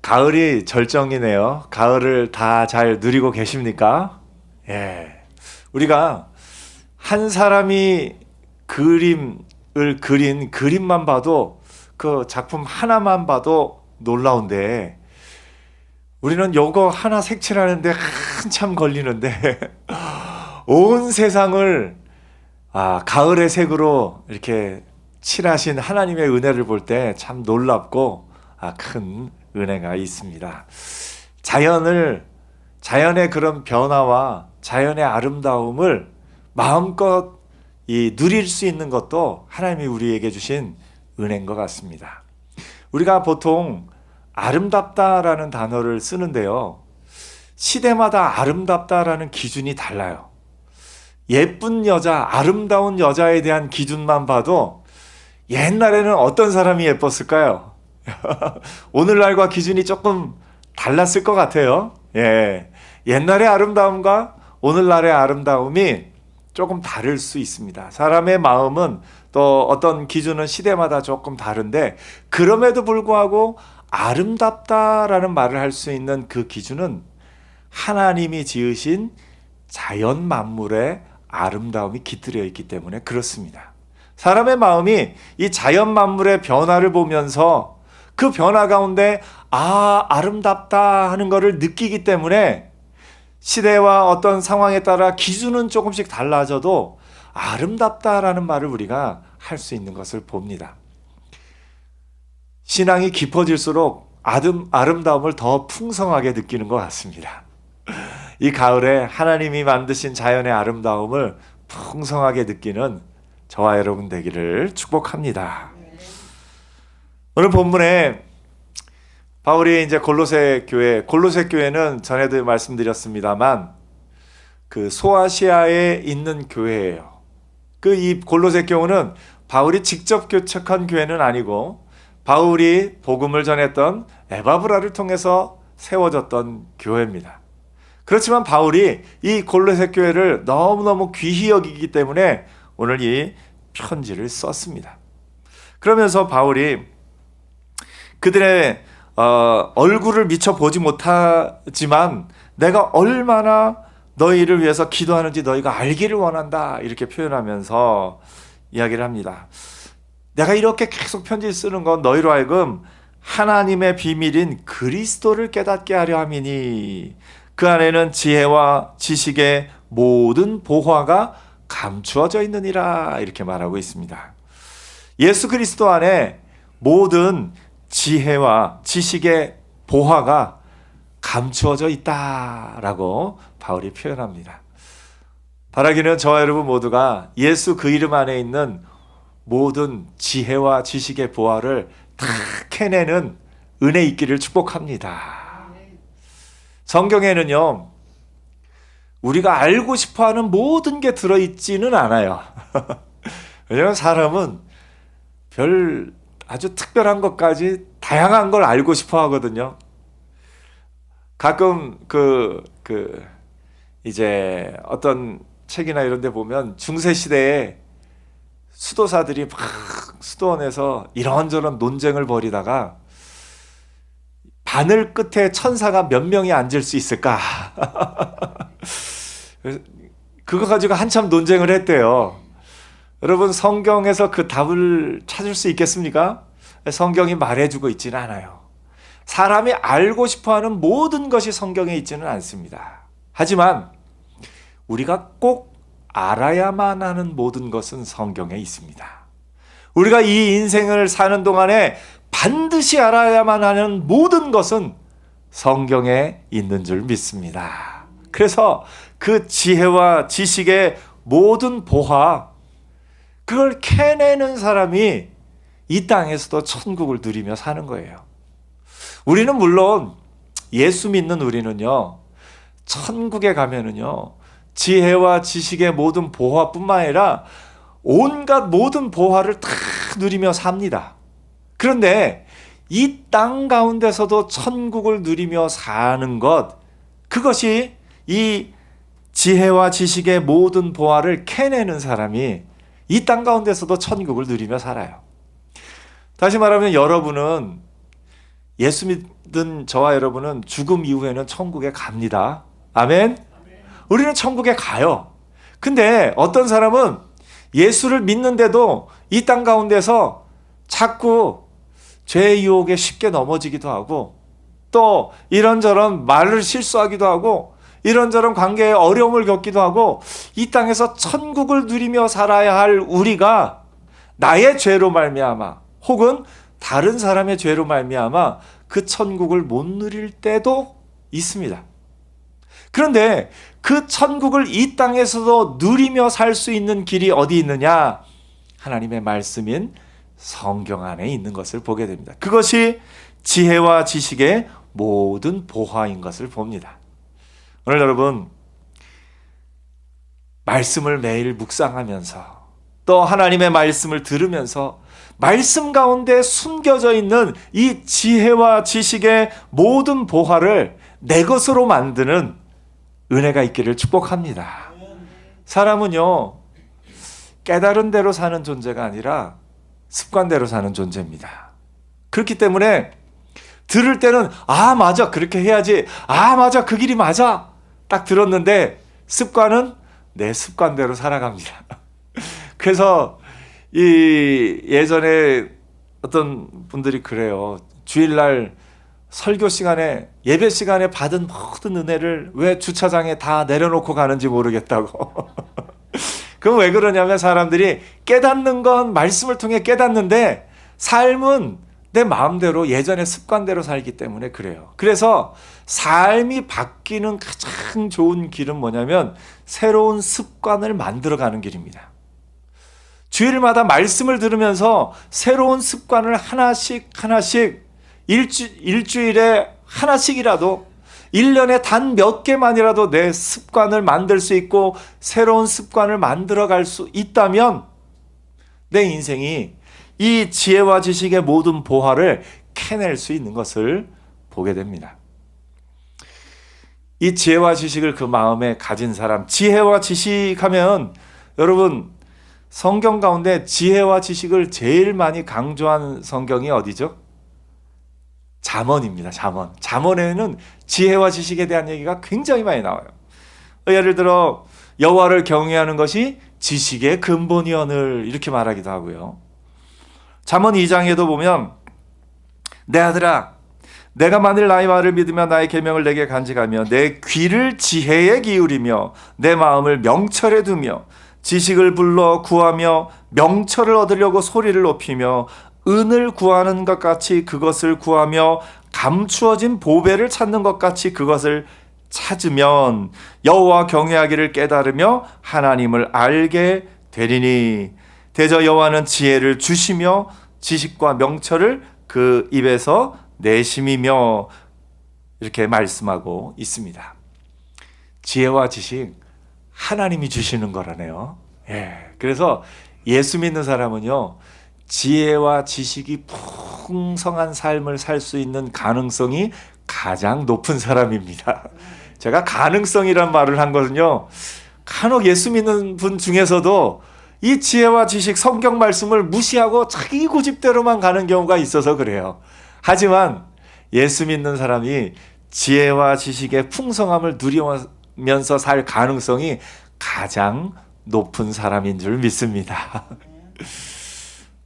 가을이 절정이네요. 가을을 다 잘 누리고 계십니까? 예. 우리가 한 사람이 그림을 그린 그림만 봐도 그 작품 하나만 봐도 놀라운데 우리는 요거 하나 색칠하는데 한참 걸리는데 온 세상을 가을의 색으로 이렇게 칠하신 하나님의 은혜를 볼 때 참 놀랍고 큰 은혜가 있습니다. 자연의 그런 변화와 자연의 아름다움을 마음껏 누릴 수 있는 것도 하나님이 우리에게 주신 은혜인 것 같습니다. 우리가 보통 아름답다라는 단어를 쓰는데요. 시대마다 아름답다라는 기준이 달라요. 예쁜 여자, 아름다운 여자에 대한 기준만 봐도 옛날에는 어떤 사람이 예뻤을까요? 오늘날과 기준이 조금 달랐을 것 같아요. 예. 옛날의 아름다움과 오늘날의 아름다움이 조금 다를 수 있습니다. 사람의 마음은 또 어떤 기준은 시대마다 조금 다른데 그럼에도 불구하고 아름답다라는 말을 할 수 있는 그 기준은 하나님이 지으신 자연 만물의 아름다움이 깃들여 있기 때문에 그렇습니다. 사람의 마음이 이 자연 만물의 변화를 보면서 그 변화 가운데 아름답다 하는 것을 느끼기 때문에 시대와 어떤 상황에 따라 기준은 조금씩 달라져도 아름답다라는 말을 우리가 할 수 있는 것을 봅니다. 신앙이 깊어질수록 아름다움을 더 풍성하게 느끼는 것 같습니다. 이 가을에 하나님이 만드신 자연의 아름다움을 풍성하게 느끼는 저와 여러분 되기를 축복합니다. 오늘 본문에 바울이 이제 골로새 교회는 전에도 말씀드렸습니다만 그 소아시아에 있는 교회예요. 이 골로새 교회는 바울이 직접 개척한 교회는 아니고 바울이 복음을 전했던 에바브라를 통해서 세워졌던 교회입니다. 그렇지만 바울이 이 골로새 교회를 너무너무 귀히 여기기 때문에 오늘 이 편지를 썼습니다. 그러면서 바울이 그들의 얼굴을 미처 보지 못하지만 내가 얼마나 너희를 위해서 기도하는지 너희가 알기를 원한다 이렇게 표현하면서 이야기를 합니다. 내가 이렇게 계속 편지를 쓰는 건 너희로 하여금 하나님의 비밀인 그리스도를 깨닫게 하려 함이니 그 안에는 지혜와 지식의 모든 보화가 감추어져 있느니라 이렇게 말하고 있습니다. 예수 그리스도 안에 모든 지혜와 지식의 보화가 감추어져 있다라고 바울이 표현합니다. 바라기는 저와 여러분 모두가 예수 그 이름 안에 있는 모든 지혜와 지식의 보화를 다 캐내는 은혜 있기를 축복합니다. 성경에는요, 우리가 알고 싶어하는 모든 게 들어있지는 않아요. 왜냐하면 사람은 아주 특별한 것까지 다양한 걸 알고 싶어 하거든요. 가끔 이제 어떤 책이나 이런 데 보면 중세 시대에 수도사들이 막 수도원에서 이런저런 논쟁을 벌이다가 바늘 끝에 천사가 몇 명이 앉을 수 있을까? 그거 가지고 한참 논쟁을 했대요. 여러분 성경에서 그 답을 찾을 수 있겠습니까? 성경이 말해주고 있지는 않아요. 사람이 알고 싶어하는 모든 것이 성경에 있지는 않습니다. 하지만 우리가 꼭 알아야만 하는 모든 것은 성경에 있습니다. 우리가 이 인생을 사는 동안에 반드시 알아야만 하는 모든 것은 성경에 있는 줄 믿습니다. 그래서 그 지혜와 지식의 모든 보화, 그걸 캐내는 사람이 이 땅에서도 천국을 누리며 사는 거예요. 우리는 물론 예수 믿는 우리는요, 천국에 가면은요, 지혜와 지식의 모든 보화뿐만 아니라 온갖 모든 보화를 다 누리며 삽니다. 그런데 이 땅 가운데서도 천국을 누리며 사는 것, 그것이 이 지혜와 지식의 모든 보화를 캐내는 사람이 이 땅 가운데서도 천국을 누리며 살아요. 다시 말하면 여러분은 예수 믿은 저와 여러분은 죽음 이후에는 천국에 갑니다. 아멘. 우리는 천국에 가요. 근데 어떤 사람은 예수를 믿는데도 이 땅 가운데서 자꾸 죄의 유혹에 쉽게 넘어지기도 하고, 또 이런저런 말을 실수하기도 하고, 이런저런 관계에 어려움을 겪기도 하고, 이 땅에서 천국을 누리며 살아야 할 우리가 나의 죄로 말미암아 혹은 다른 사람의 죄로 말미암아 그 천국을 못 누릴 때도 있습니다. 그런데 그 천국을 이 땅에서도 누리며 살 수 있는 길이 어디 있느냐? 하나님의 말씀인 성경 안에 있는 것을 보게 됩니다. 그것이 지혜와 지식의 모든 보화인 것을 봅니다. 오늘 여러분, 말씀을 매일 묵상하면서 또 하나님의 말씀을 들으면서 말씀 가운데 숨겨져 있는 이 지혜와 지식의 모든 보화를 내 것으로 만드는 은혜가 있기를 축복합니다. 사람은요, 깨달은 대로 사는 존재가 아니라 습관대로 사는 존재입니다. 그렇기 때문에 들을 때는 아 맞아 그렇게 해야지, 아 맞아 그 길이 맞아 딱 들었는데 습관은 내 습관대로 살아갑니다. 그래서 이 예전에 어떤 분들이 그래요. 주일날 설교 시간에, 예배 시간에 받은 모든 은혜를 왜 주차장에 다 내려놓고 가는지 모르겠다고. 그럼 왜 그러냐면 사람들이 깨닫는 건 말씀을 통해 깨닫는데 삶은 내 마음대로 예전의 습관대로 살기 때문에 그래요. 그래서 삶이 바뀌는 가장 좋은 길은 뭐냐면 새로운 습관을 만들어가는 길입니다. 주일마다 말씀을 들으면서 새로운 습관을 하나씩 일주일에 하나씩이라도 1년에 단 몇 개만이라도 내 습관을 만들 수 있고 새로운 습관을 만들어갈 수 있다면 내 인생이 이 지혜와 지식의 모든 보화를 캐낼 수 있는 것을 보게 됩니다. 이 지혜와 지식을 그 마음에 가진 사람, 지혜와 지식하면 여러분 성경 가운데 지혜와 지식을 제일 많이 강조한 성경이 어디죠? 잠언입니다. 잠언. 잠언에는 지혜와 지식에 대한 얘기가 굉장히 많이 나와요. 예를 들어 여호와를 경외하는 것이 지식의 근본이오늘 이렇게 말하기도 하고요. 잠언 2장에도 보면 내 아들아 내가 만일 나의 말을 믿으며 나의 계명을 내게 간직하며 내 귀를 지혜에 기울이며 내 마음을 명철에 두며 지식을 불러 구하며 명철을 얻으려고 소리를 높이며 은을 구하는 것 같이 그것을 구하며 감추어진 보배를 찾는 것 같이 그것을 찾으면 여호와 경외하기를 깨달으며 하나님을 알게 되리니 대저 여호와는 지혜를 주시며 지식과 명철을 그 입에서 내심이며 이렇게 말씀하고 있습니다. 지혜와 지식 하나님이 주시는 거라네요. 그래서 예수 믿는 사람은요 지혜와 지식이 풍성한 삶을 살 수 있는 가능성이 가장 높은 사람입니다. 제가 가능성이란 말을 한 것은요 간혹 예수 믿는 분 중에서도 이 지혜와 지식 성경 말씀을 무시하고 자기 고집대로만 가는 경우가 있어서 그래요. 하지만 예수 믿는 사람이 지혜와 지식의 풍성함을 누리면서 살 가능성이 가장 높은 사람인 줄 믿습니다.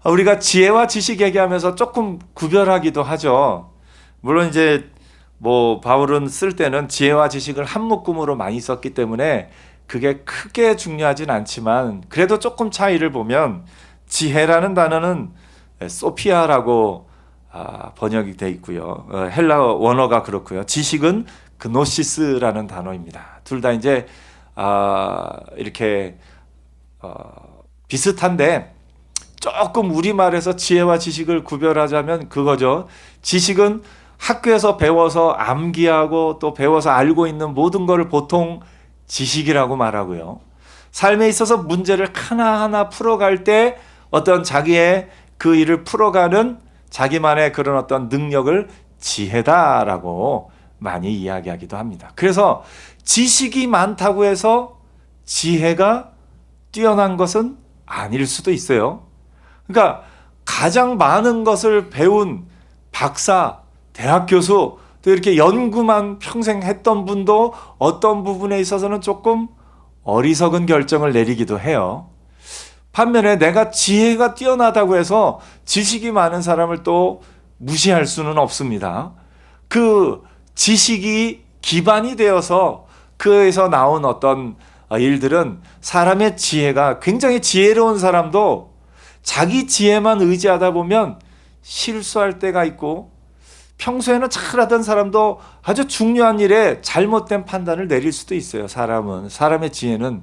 우리가 지혜와 지식 얘기하면서 조금 구별하기도 하죠. 물론 이제 바울은 쓸 때는 지혜와 지식을 한 묶음으로 많이 썼기 때문에 그게 크게 중요하진 않지만 그래도 조금 차이를 보면 지혜라는 단어는 소피아라고 번역이 돼 있고요. 헬라 원어가 그렇고요. 지식은 그노시스라는 단어입니다. 둘 다 이제 이렇게 비슷한데 조금 우리말에서 지혜와 지식을 구별하자면 그거죠. 지식은 학교에서 배워서 암기하고 또 배워서 알고 있는 모든 것을 보통 지식이라고 말하고요. 삶에 있어서 문제를 하나하나 풀어갈 때 어떤 자기의 그 일을 풀어가는 자기만의 그런 어떤 능력을 지혜다라고 많이 이야기하기도 합니다. 그래서 지식이 많다고 해서 지혜가 뛰어난 것은 아닐 수도 있어요. 그러니까 가장 많은 것을 배운 박사, 대학 교수, 또 이렇게 연구만 평생 했던 분도 어떤 부분에 있어서는 조금 어리석은 결정을 내리기도 해요. 반면에 내가 지혜가 뛰어나다고 해서 지식이 많은 사람을 또 무시할 수는 없습니다. 그 지식이 기반이 되어서 그에서 나온 어떤 일들은 사람의 지혜가, 굉장히 지혜로운 사람도 자기 지혜만 의지하다 보면 실수할 때가 있고, 평소에는 잘하던 사람도 아주 중요한 일에 잘못된 판단을 내릴 수도 있어요. 사람의 지혜는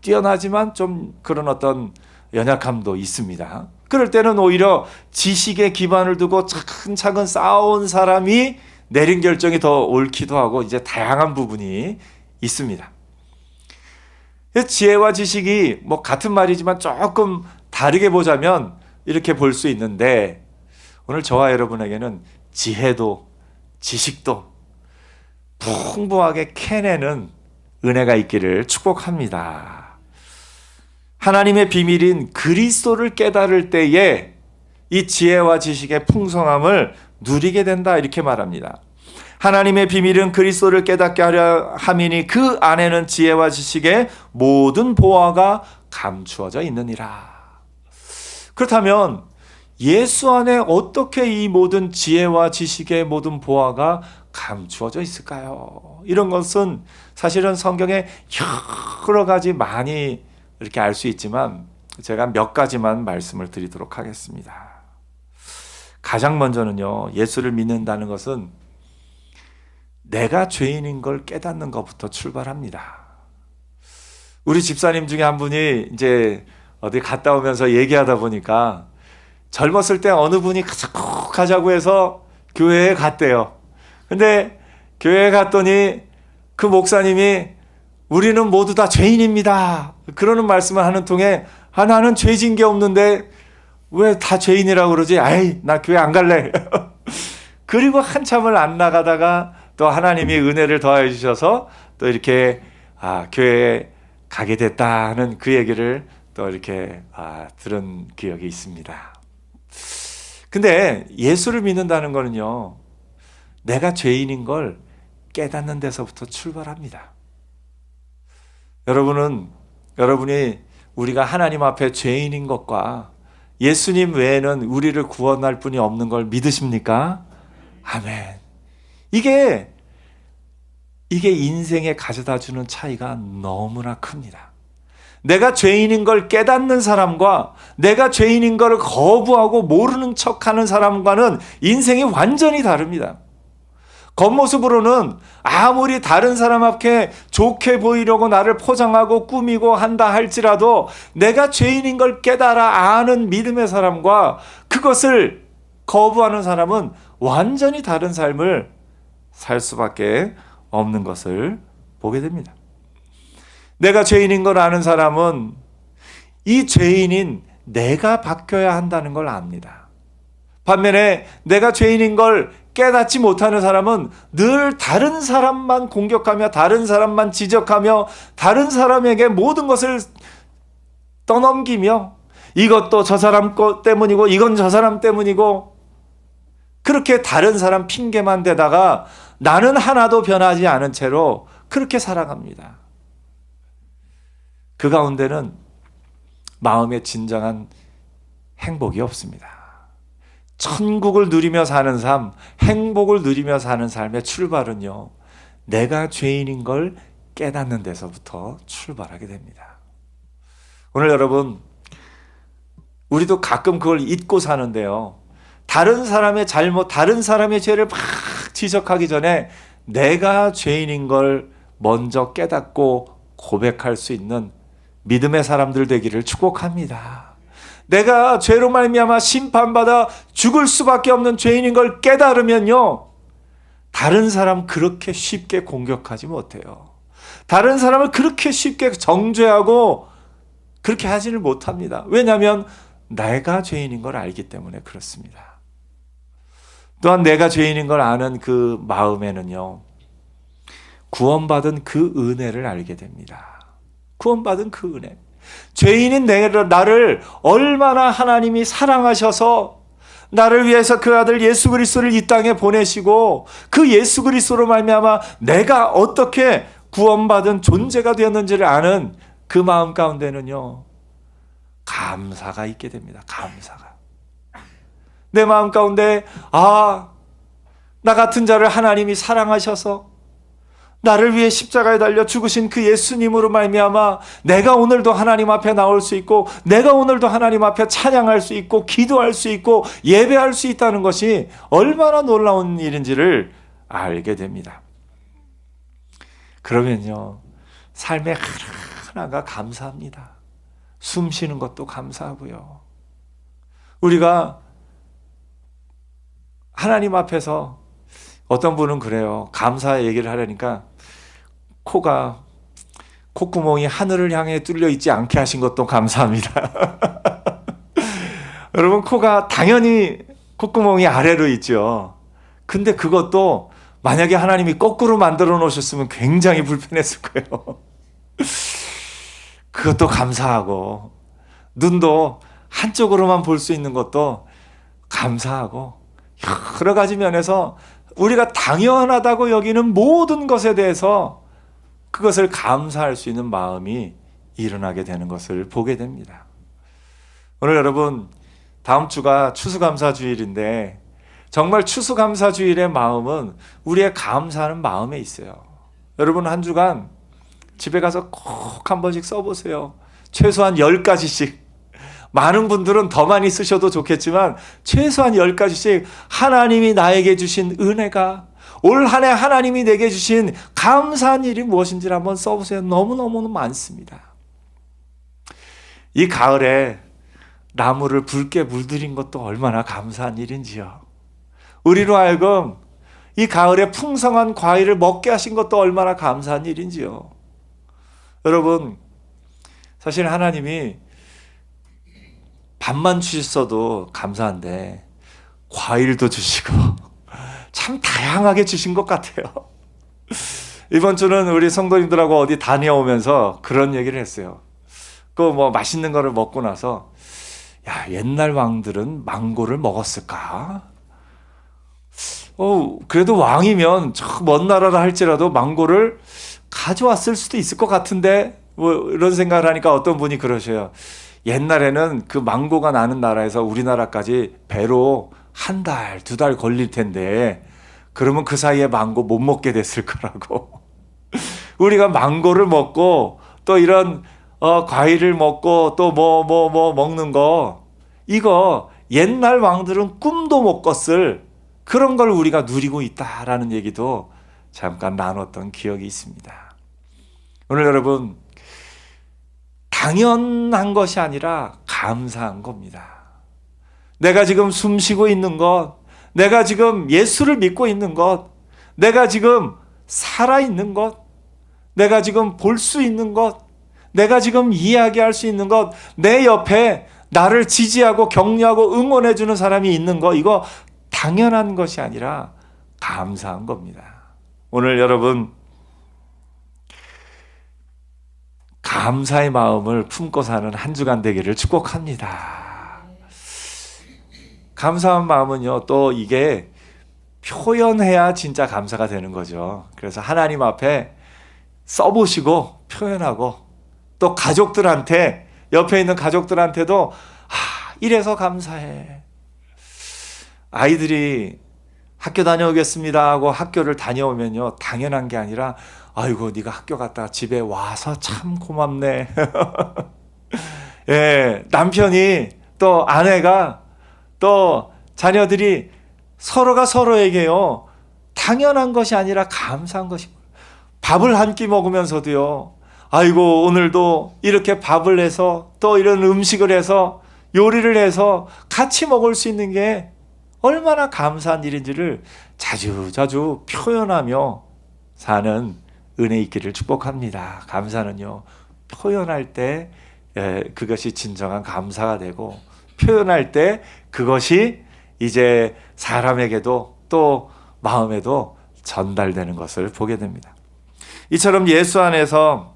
뛰어나지만 좀 그런 어떤 연약함도 있습니다. 그럴 때는 오히려 지식에 기반을 두고 차근차근 쌓아온 사람이 내린 결정이 더 옳기도 하고, 이제 다양한 부분이 있습니다. 지혜와 지식이 뭐 같은 말이지만 조금 다르게 보자면 이렇게 볼 수 있는데, 오늘 저와 여러분에게는 지혜도 지식도 풍부하게 캐내는 은혜가 있기를 축복합니다. 하나님의 비밀인 그리스도를 깨달을 때에 이 지혜와 지식의 풍성함을 누리게 된다, 이렇게 말합니다. 하나님의 비밀은 그리스도를 깨닫게 하려 함이니 그 안에는 지혜와 지식의 모든 보화가 감추어져 있느니라. 그렇다면 예수 안에 어떻게 이 모든 지혜와 지식의 모든 보화가 감추어져 있을까요? 이런 것은 사실은 성경에 여러 가지 많이 이렇게 알 수 있지만 제가 몇 가지만 말씀을 드리도록 하겠습니다. 가장 먼저는요, 예수를 믿는다는 것은 내가 죄인인 걸 깨닫는 것부터 출발합니다. 우리 집사님 중에 한 분이 이제 어디 갔다 오면서 얘기하다 보니까 젊었을 때 어느 분이 가자고 해서 교회에 갔대요. 근데 교회에 갔더니 그 목사님이 우리는 모두 다 죄인입니다, 그러는 말씀을 하는 통에 나는 죄진 게 없는데 왜 다 죄인이라고 그러지? 아이, 나 교회 안 갈래. 그리고 한참을 안 나가다가 또 하나님이 은혜를 더해 주셔서 또 이렇게 교회에 가게 됐다 하는 그 얘기를 또 이렇게 들은 기억이 있습니다. 근데 예수를 믿는다는 거는요, 내가 죄인인 걸 깨닫는 데서부터 출발합니다. 여러분이 우리가 하나님 앞에 죄인인 것과 예수님 외에는 우리를 구원할 분이 없는 걸 믿으십니까? 아멘. 이게 인생에 가져다 주는 차이가 너무나 큽니다. 내가 죄인인 걸 깨닫는 사람과 내가 죄인인 걸 거부하고 모르는 척하는 사람과는 인생이 완전히 다릅니다. 겉모습으로는 아무리 다른 사람 앞에 좋게 보이려고 나를 포장하고 꾸미고 한다 할지라도 내가 죄인인 걸 깨달아 아는 믿음의 사람과 그것을 거부하는 사람은 완전히 다른 삶을 살 수밖에 없는 것을 보게 됩니다. 내가 죄인인 걸 아는 사람은 이 죄인인 내가 바뀌어야 한다는 걸 압니다. 반면에 내가 죄인인 걸 깨닫지 못하는 사람은 늘 다른 사람만 공격하며 다른 사람만 지적하며 다른 사람에게 모든 것을 떠넘기며 이것도 저 사람 것 때문이고 이건 저 사람 때문이고 그렇게 다른 사람 핑계만 대다가 나는 하나도 변하지 않은 채로 그렇게 살아갑니다. 그 가운데는 마음의 진정한 행복이 없습니다. 천국을 누리며 사는 삶, 행복을 누리며 사는 삶의 출발은요, 내가 죄인인 걸 깨닫는 데서부터 출발하게 됩니다. 오늘 여러분, 우리도 가끔 그걸 잊고 사는데요, 다른 사람의 잘못, 다른 사람의 죄를 막 지적하기 전에 내가 죄인인 걸 먼저 깨닫고 고백할 수 있는 믿음의 사람들 되기를 축복합니다. 내가 죄로 말미암아 심판받아 죽을 수밖에 없는 죄인인 걸 깨달으면요, 다른 사람 그렇게 쉽게 공격하지 못해요. 다른 사람을 그렇게 쉽게 정죄하고 그렇게 하지를 못합니다. 왜냐하면 내가 죄인인 걸 알기 때문에 그렇습니다. 또한 내가 죄인인 걸 아는 그 마음에는요, 구원받은 그 은혜를 알게 됩니다. 구원받은 그 은혜. 죄인인 나를 얼마나 하나님이 사랑하셔서 나를 위해서 그 아들 예수 그리스도를 이 땅에 보내시고 그 예수 그리스도로 말미암아 내가 어떻게 구원받은 존재가 되었는지를 아는 그 마음 가운데는요, 감사가 있게 됩니다. 감사가. 내 마음 가운데 나 같은 자를 하나님이 사랑하셔서 나를 위해 십자가에 달려 죽으신 그 예수님으로 말미암아 내가 오늘도 하나님 앞에 나올 수 있고, 내가 오늘도 하나님 앞에 찬양할 수 있고, 기도할 수 있고, 예배할 수 있다는 것이 얼마나 놀라운 일인지를 알게 됩니다. 그러면요, 삶의 하나하나가 감사합니다. 숨 쉬는 것도 감사하고요. 우리가 하나님 앞에서, 어떤 분은 그래요. 감사 얘기를 하려니까 콧구멍이 하늘을 향해 뚫려 있지 않게 하신 것도 감사합니다. 여러분, 코가 당연히 콧구멍이 아래로 있죠. 근데 그것도 만약에 하나님이 거꾸로 만들어 놓으셨으면 굉장히 불편했을 거예요. 그것도 감사하고, 눈도 한쪽으로만 볼 수 있는 것도 감사하고, 여러 가지 면에서 우리가 당연하다고 여기는 모든 것에 대해서 그것을 감사할 수 있는 마음이 일어나게 되는 것을 보게 됩니다. 오늘 여러분, 다음 주가 추수감사주일인데 정말 추수감사주일의 마음은 우리의 감사하는 마음에 있어요. 여러분, 한 주간 집에 가서 꼭 한 번씩 써보세요. 최소한 10가지씩. 많은 분들은 더 많이 쓰셔도 좋겠지만 최소한 10가지씩 하나님이 나에게 주신 은혜가, 올 한 해 하나님이 내게 주신 감사한 일이 무엇인지를 한번 써보세요. 너무너무 많습니다. 이 가을에 나무를 붉게 물들인 것도 얼마나 감사한 일인지요. 우리로 하여금 이 가을에 풍성한 과일을 먹게 하신 것도 얼마나 감사한 일인지요. 여러분, 사실 하나님이 밥만 주셨어도 감사한데 과일도 주시고 참 다양하게 주신 것 같아요. 이번 주는 우리 성도님들하고 어디 다녀오면서 그런 얘기를 했어요. 그 맛있는 거를 먹고 나서, 옛날 왕들은 망고를 먹었을까? 그래도 왕이면 저 먼 나라라 할지라도 망고를 가져왔을 수도 있을 것 같은데, 이런 생각을 하니까 어떤 분이 그러셔요. 옛날에는 그 망고가 나는 나라에서 우리나라까지 배로 1달, 2달 걸릴 텐데, 그러면 그 사이에 망고 못 먹게 됐을 거라고. 우리가 망고를 먹고 또 이런 과일을 먹고 또 먹는 거, 이거 옛날 왕들은 꿈도 못 꿨을 그런 걸 우리가 누리고 있다라는 얘기도 잠깐 나눴던 기억이 있습니다. 오늘 여러분, 당연한 것이 아니라 감사한 겁니다. 내가 지금 숨 쉬고 있는 것, 내가 지금 예수를 믿고 있는 것, 내가 지금 살아있는 것, 내가 지금 볼 수 있는 것, 내가 지금 이야기할 수 있는 것, 내 옆에 나를 지지하고 격려하고 응원해주는 사람이 있는 것, 이거 당연한 것이 아니라 감사한 겁니다. 오늘 여러분, 감사의 마음을 품고 사는 한 주간 되기를 축복합니다. 감사한 마음은요, 또 이게 표현해야 진짜 감사가 되는 거죠. 그래서 하나님 앞에 써보시고 표현하고, 또 가족들한테, 옆에 있는 가족들한테도 이래서 감사해. 아이들이 학교 다녀오겠습니다 하고 학교를 다녀오면요, 당연한 게 아니라, 아이고, 네가 학교 갔다가 집에 와서 참 고맙네. 예, 남편이, 또 아내가, 또 자녀들이 서로가 서로에게요, 당연한 것이 아니라 감사한 것이. 밥을 한 끼 먹으면서도요, 아이고, 오늘도 이렇게 밥을 해서, 또 이런 음식을 해서, 요리를 해서 같이 먹을 수 있는 게 얼마나 감사한 일인지를 자주 표현하며 사는 은혜 있기를 축복합니다. 감사는요, 표현할 때 그것이 진정한 감사가 되고, 표현할 때 그것이 이제 사람에게도 또 마음에도 전달되는 것을 보게 됩니다. 이처럼 예수 안에서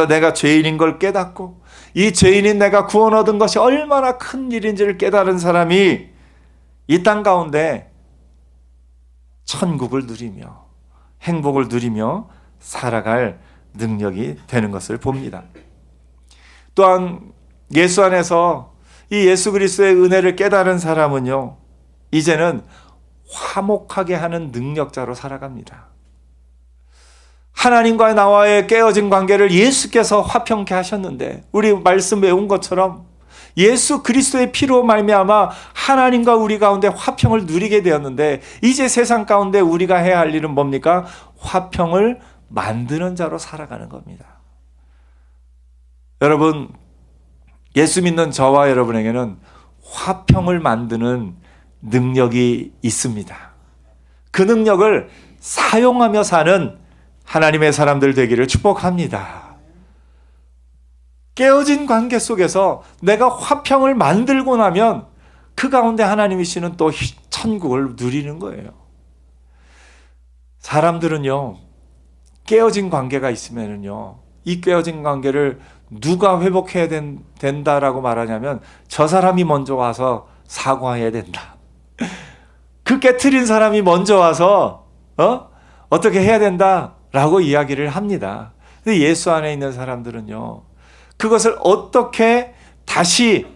내가 죄인인 걸 깨닫고, 이 죄인인 내가 구원 얻은 것이 얼마나 큰 일인지를 깨달은 사람이 이 땅 가운데 천국을 누리며 행복을 누리며 살아갈 능력이 되는 것을 봅니다. 또한 예수 안에서 이 예수 그리스도의 은혜를 깨달은 사람은요, 이제는 화목하게 하는 능력자로 살아갑니다. 하나님과 나와의 깨어진 관계를 예수께서 화평케 하셨는데, 우리 말씀 외운 것처럼 예수 그리스도의 피로 말미암아 하나님과 우리 가운데 화평을 누리게 되었는데, 이제 세상 가운데 우리가 해야 할 일은 뭡니까? 화평을 만드는 자로 살아가는 겁니다. 여러분, 예수 믿는 저와 여러분에게는 화평을 만드는 능력이 있습니다. 그 능력을 사용하며 사는 하나님의 사람들 되기를 축복합니다. 깨어진 관계 속에서 내가 화평을 만들고 나면 그 가운데 하나님이시는 또 천국을 누리는 거예요. 사람들은요, 깨어진 관계가 있으면요, 이 깨어진 관계를 누가 회복해야 된다라고 말하냐면 저 사람이 먼저 와서 사과해야 된다. 그 깨트린 사람이 먼저 와서 어떻게 해야 된다라고 이야기를 합니다. 근데 예수 안에 있는 사람들은요, 그것을 어떻게 다시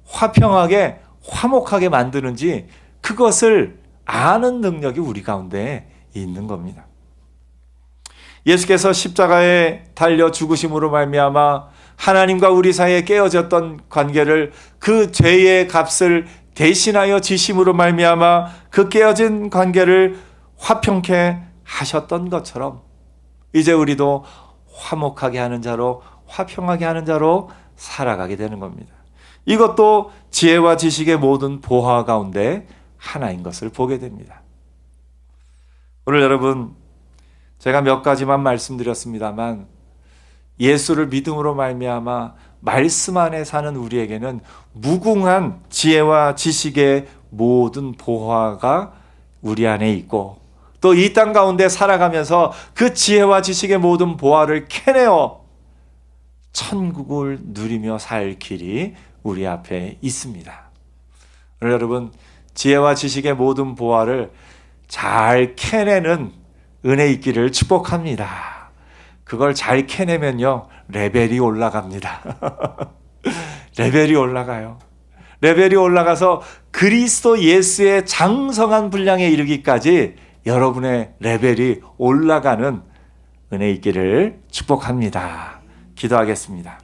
화평하게 화목하게 만드는지 그것을 아는 능력이 우리 가운데 있는 겁니다. 예수께서 십자가에 달려 죽으심으로 말미암아 하나님과 우리 사이에 깨어졌던 관계를 그 죄의 값을 대신하여 지심으로 말미암아 그 깨어진 관계를 화평케 하셨던 것처럼 이제 우리도 화목하게 하는 자로, 화평하게 하는 자로 살아가게 되는 겁니다. 이것도 지혜와 지식의 모든 보화 가운데 하나인 것을 보게 됩니다. 오늘 여러분, 제가 몇 가지만 말씀드렸습니다만 예수를 믿음으로 말미암아 말씀 안에 사는 우리에게는 무궁한 지혜와 지식의 모든 보화가 우리 안에 있고, 또 이 땅 가운데 살아가면서 그 지혜와 지식의 모든 보화를 캐내어 천국을 누리며 살 길이 우리 앞에 있습니다. 오늘 여러분, 지혜와 지식의 모든 보화를 잘 캐내는 은혜 있기를 축복합니다. 그걸 잘 캐내면요, 레벨이 올라갑니다. 레벨이 올라가요. 레벨이 올라가서 그리스도 예수의 장성한 분량에 이르기까지 여러분의 레벨이 올라가는 은혜 있기를 축복합니다. 기도하겠습니다.